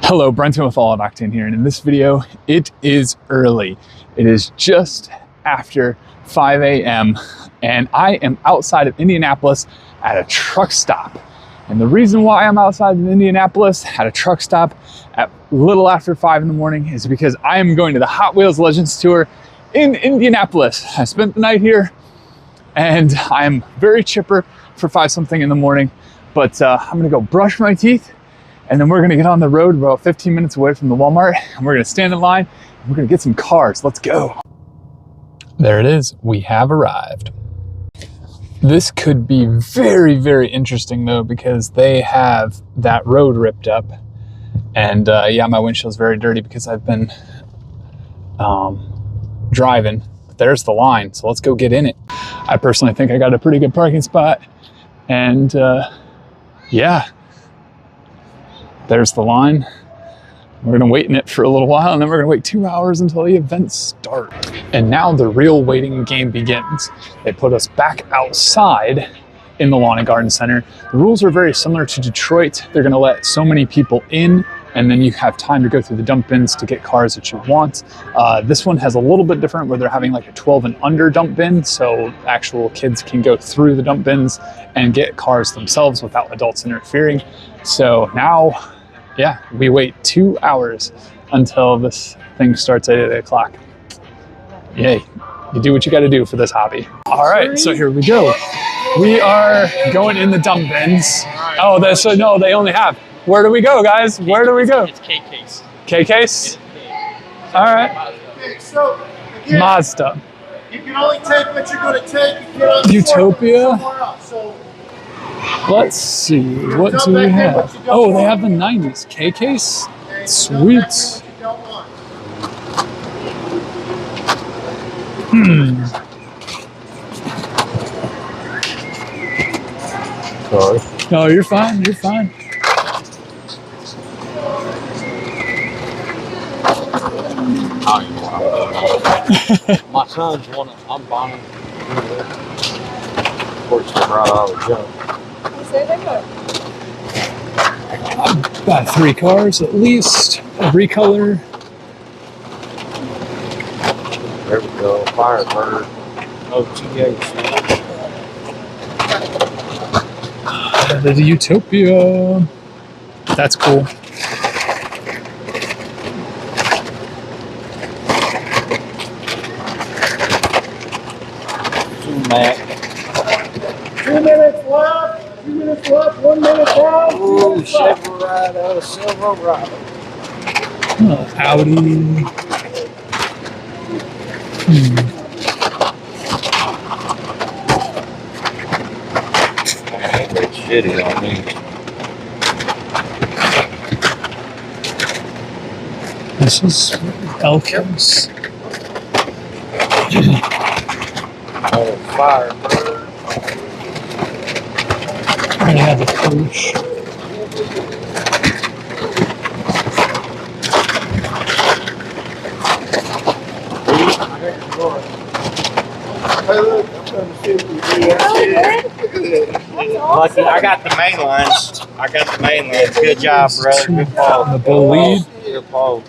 Hello, Brenton with All Out Octane here, and in this video, it is early. It is just after 5 a.m. and I am outside of Indianapolis at a truck stop. And the reason why I'm outside of Indianapolis at a truck stop at little after 5 in the morning is because I am going to the Hot Wheels Legends Tour in Indianapolis. I spent the night here and I'm very chipper for 5-something in the morning, but I'm gonna go brush my teeth and then we're gonna get on the road about 15 minutes away from the Walmart and we're gonna stand in line and we're gonna get some cars. Let's go. There it is, we have arrived. This could be very, very interesting though, because they have that road ripped up. And yeah, my windshield's very dirty because I've been driving. But there's the line, so let's go get in it. I personally think I got a pretty good parking spot. And yeah, there's the line. We're gonna wait in it for a little while and then we're gonna wait 2 hours until the events start. And now the real waiting game begins. They put us back outside in the Lawn and Garden Center. The rules are very similar to Detroit. They're gonna let so many people in and then you have time to go through the dump bins to get cars that you want. This one has a little bit different where they're having like a 12 and under dump bin, so actual kids can go through the dump bins and get cars themselves without adults interfering. So now, yeah, we wait 2 hours until this thing starts at 8 o'clock. Yay, you do what you gotta do for this hobby. All right, so here we go. We are going in the dump bins. Oh, no, they only have. Where do we go, guys? Where do we go? It's K-Case. K-Case? All right. Okay, so again, Mazda. you can only take what you're going to take. You can't Utopia. somewhere else. So Let's see, what do we have? Oh, they have the 90s. K-Case? Sweet. Sorry. No, you're fine, you're fine. My son's one. I'm buying. Of course, they're right out of the jump. I've got 3 cars at least. A recolor. There we go. Firebird. Oh, TH. The Utopia. That's cool. Mac. 2 minutes left. 2 minutes left. 1 minute down. Oh, Silverado, Silverado. Audi. That's shitty on me. This is Elkins. Oh, Firebird. I have a Porsche. Hey, look, I'm trying to see if we do that. Lucky, I got the main lines. Good job, brother. Good ball. The bull lead. Good ball.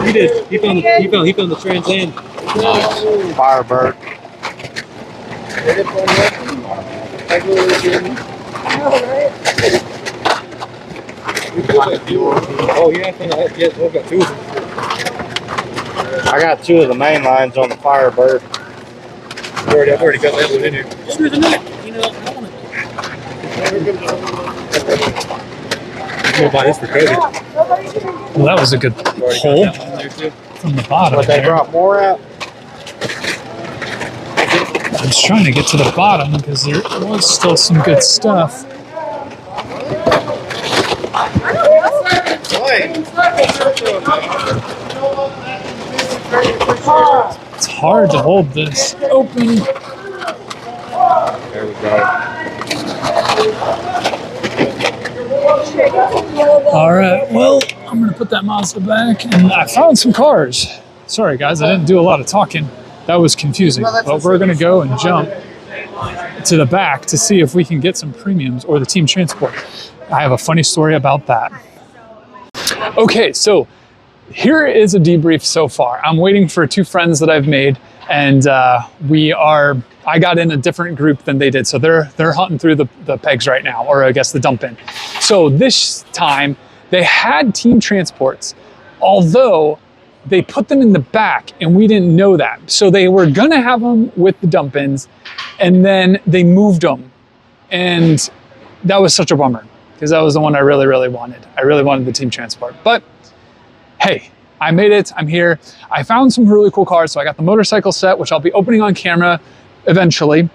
He did. He found the Trans Am. Nice. Firebird. Oh yeah, I think I've got 2 of them. I got 2 of the main lines on the Firebird. I've already got that one in here. Screw the neck. You know, I want I'm gonna buy this for Cody. Well, that was a good pull from the bottom. But they brought more out. I was trying to get to the bottom because there was still some good stuff. It's hard to hold this open. There we go. All right, well, I'm gonna put that Mazda back, and I found some cars. Sorry guys, I didn't do a lot of talking. That was confusing, but we're gonna go and jump to the back to see if we can get some premiums or the team transport. I have a funny story about that. Okay, so here is a debrief so far. I'm waiting for 2 friends that I've made, and I got in a different group than they did. So they're hunting through the pegs right now, or I guess the dump in. So this time they had team transports, although they put them in the back and we didn't know that. So they were gonna have them with the dump ins, and then they moved them. And that was such a bummer, because that was the one I really, really wanted. I really wanted the team transport, but hey, I made it, I'm here. I found some really cool cars. So I got the motorcycle set, which I'll be opening on camera eventually.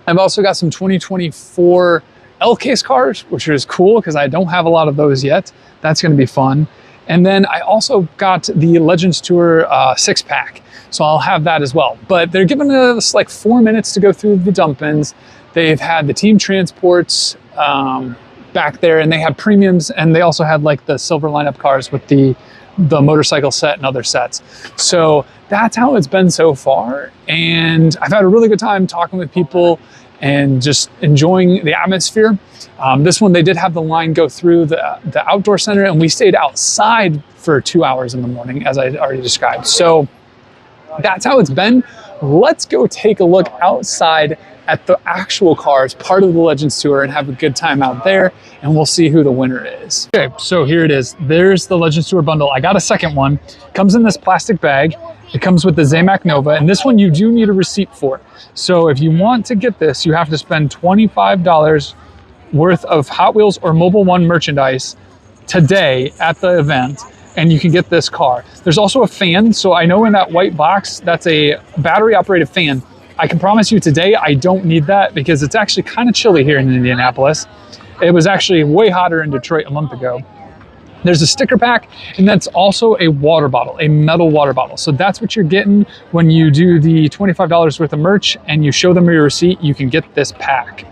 I've also got some 2024 L-Case cars, which is cool because I don't have a lot of those yet. That's gonna be fun. And then I also got the Legends Tour 6-pack. So I'll have that as well. But they're giving us like 4 minutes to go through the dump-ins. They've had the team transports back there, and they had premiums, and they also had like the silver lineup cars with the motorcycle set and other sets. So that's how it's been so far. And I've had a really good time talking with people and just enjoying the atmosphere. This one, they did have the line go through the outdoor center, and we stayed outside for 2 hours in the morning, as I already described. So that's how it's been. Let's go take a look outside at the actual cars, part of the Legends Tour, and have a good time out there, and we'll see who the winner is. Okay, so here it is. There's the Legends Tour bundle. I got a second one. Comes in this plastic bag. It comes with the Zamac Nova, and this one you do need a receipt for. So if you want to get this, you have to spend $25 worth of Hot Wheels or Mobil 1 merchandise today at the event, and you can get this car. There's also a fan. So I know in that white box, that's a battery operated fan. I can promise you today, I don't need that because it's actually kind of chilly here in Indianapolis. It was actually way hotter in Detroit a month ago. There's a sticker pack, and that's also a water bottle, a metal water bottle. So that's what you're getting when you do the $25 worth of merch and you show them your receipt, you can get this pack.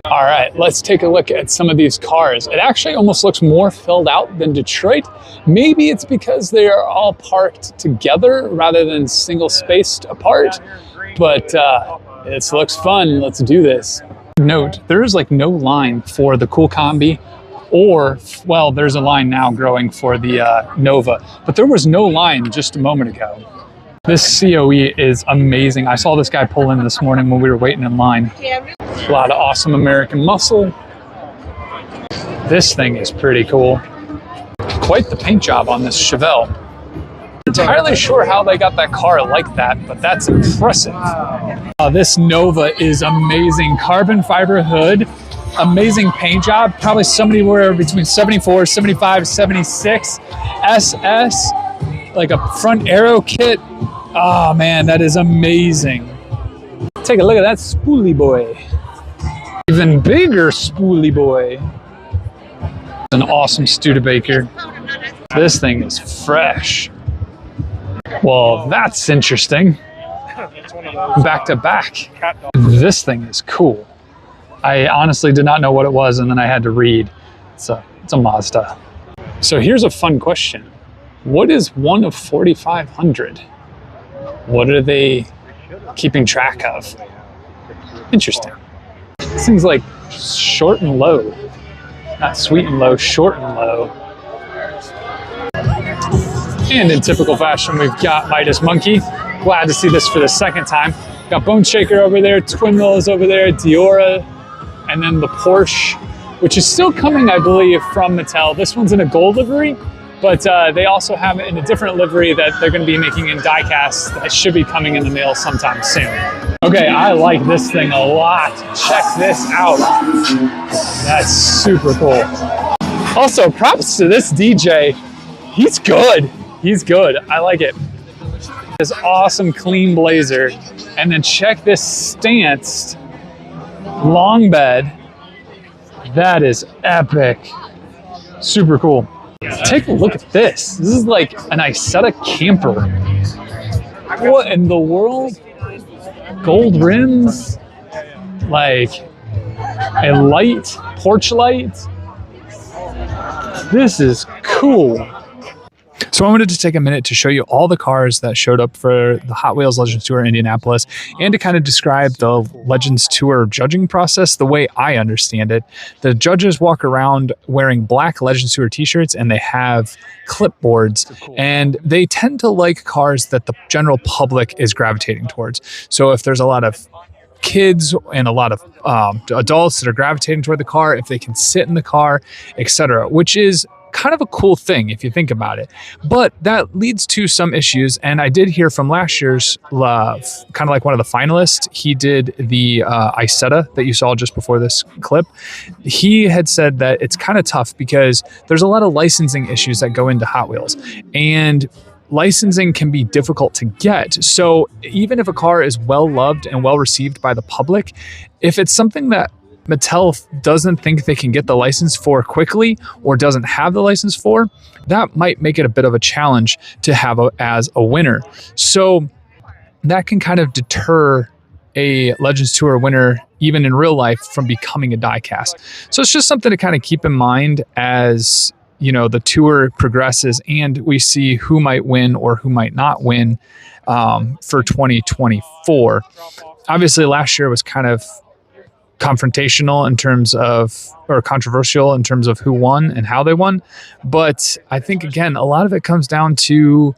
All right, let's take a look at some of these cars. It actually almost looks more filled out than Detroit. Maybe it's because they are all parked together rather than single spaced apart. But it looks fun. Let's do this. Note, there is like no line for the Cool Combi, or, well, there's a line now growing for the Nova, but there was no line just a moment ago. This COE is amazing. I saw this guy pull in this morning when we were waiting in line. A lot of awesome American muscle. This thing is pretty cool. Quite the paint job on this Chevelle. Entirely sure how they got that car like that, but that's impressive. This Nova is amazing. Carbon fiber hood, amazing paint job. Probably somewhere between 74, 75, 76. SS, like a front aero kit. Oh man, that is amazing. Take a look at that spoolie boy. Even bigger spoolie boy. An awesome Studebaker. This thing is fresh. Well, that's interesting. Back to back. This thing is cool. I honestly did not know what it was, and then I had to read. It's a Mazda. So here's a fun question. What is one of 4,500? What are they keeping track of? Interesting. Seems like short and low. Not sweet and low, short and low. And in typical fashion, we've got Midas Monkey. Glad to see this for the second time. Got Bone Shaker over there, Twin Mills over there, Diora, and then the Porsche, which is still coming, I believe, from Mattel. This one's in a gold livery, but they also have it in a different livery that they're going to be making in diecast that should be coming in the mail sometime soon. Okay, I like this thing a lot. Check this out. That's super cool. Also, props to this DJ. He's good. He's good. I like it. This awesome clean blazer. And then check this stanced long bed. That is epic. Super cool. Take a look at this. This is like an Isetta camper. What in the world? Gold rims. Like, a light, porch light. This is cool. So I wanted to take a minute to show you all the cars that showed up for the Hot Wheels Legends Tour in Indianapolis, and to kind of describe the Legends Tour judging process the way I understand it. The judges walk around wearing black Legends Tour t-shirts, and they have clipboards, and they tend to like cars that the general public is gravitating towards. So if there's a lot of kids and a lot of adults that are gravitating toward the car, if they can sit in the car, etc., which is kind of a cool thing if you think about it. But that leads to some issues, and I did hear from last year's kind of like one of the finalists. He did the Isetta that you saw just before this clip. He had said that it's kind of tough because there's a lot of licensing issues that go into Hot Wheels, and licensing can be difficult to get. So even if a car is well loved and well received by the public, if it's something that Mattel doesn't think they can get the license for quickly, or doesn't have the license for, that might make it a bit of a challenge to have as a winner. So that can kind of deter a Legends Tour winner, even in real life, from becoming a diecast. So it's just something to kind of keep in mind as, you know, the tour progresses and we see who might win or who might not win for 2024. Obviously, last year was kind of confrontational in terms of, or controversial in terms of who won and how they won. But I think, again, a lot of it comes down to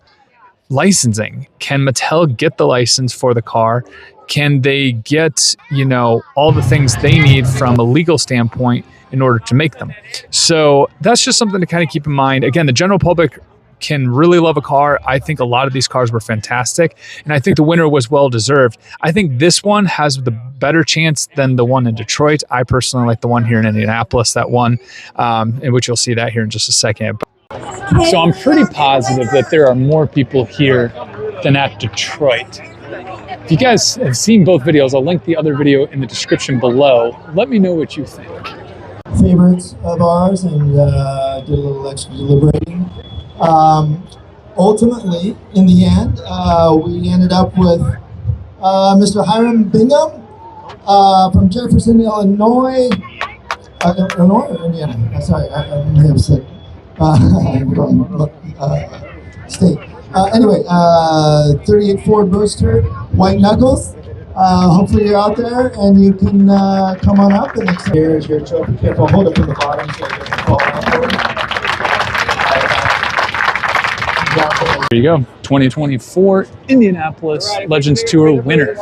licensing. Can Mattel get the license for the car? Can they get, you know, all the things they need from a legal standpoint in order to make them? So that's just something to kind of keep in mind. Again, the general public can really love a car. I think a lot of these cars were fantastic, and I think the winner was well deserved. I think this one has the better chance than the one in Detroit. I personally like the one here in Indianapolis that won, in which you'll see that here in just a second. So I'm pretty positive that there are more people here than at Detroit. If you guys have seen both videos, I'll link the other video in the description below. Let me know what you think. Favorites of ours, and did a little extra deliberating. Ultimately, in the end, we ended up with Mr. Hiram Bingham from Jefferson, Illinois. Illinois or Indiana? Sorry, I may have said wrong state. Anyway, 38 Ford Roadster, white knuckles. Hopefully you're out there and you can come on up. And here's your trophy kit. I'll hold it from the bottom so it doesn't fall out. There you go, 2024 Indianapolis Legends Tour winner.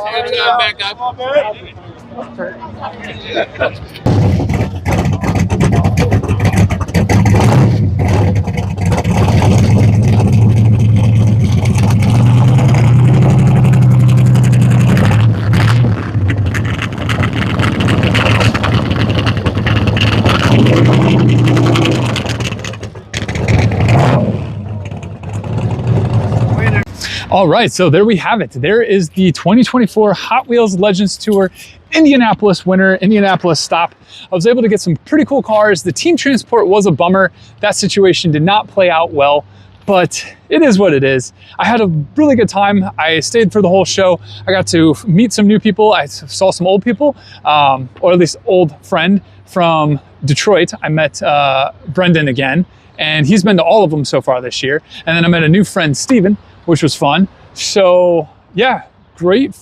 All right, so there we have it. There is the 2024 Hot Wheels Legends Tour Indianapolis winner, Indianapolis stop. I was able to get some pretty cool cars. The team transport was a bummer. That situation did not play out well, but it is what it is. I had a really good time. I stayed for the whole show. I got to meet some new people. I saw some old people, or at least old friend from Detroit. I met Brendan again, and he's been to all of them so far this year. And then I met a new friend, Steven, which was fun. So yeah, great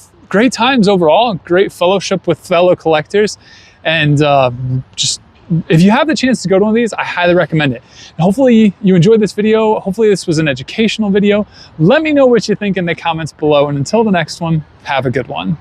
times overall, great fellowship with fellow collectors. And just, if you have the chance to go to one of these, I highly recommend it. And hopefully you enjoyed this video. Hopefully this was an educational video. Let me know what you think in the comments below. And until the next one, have a good one.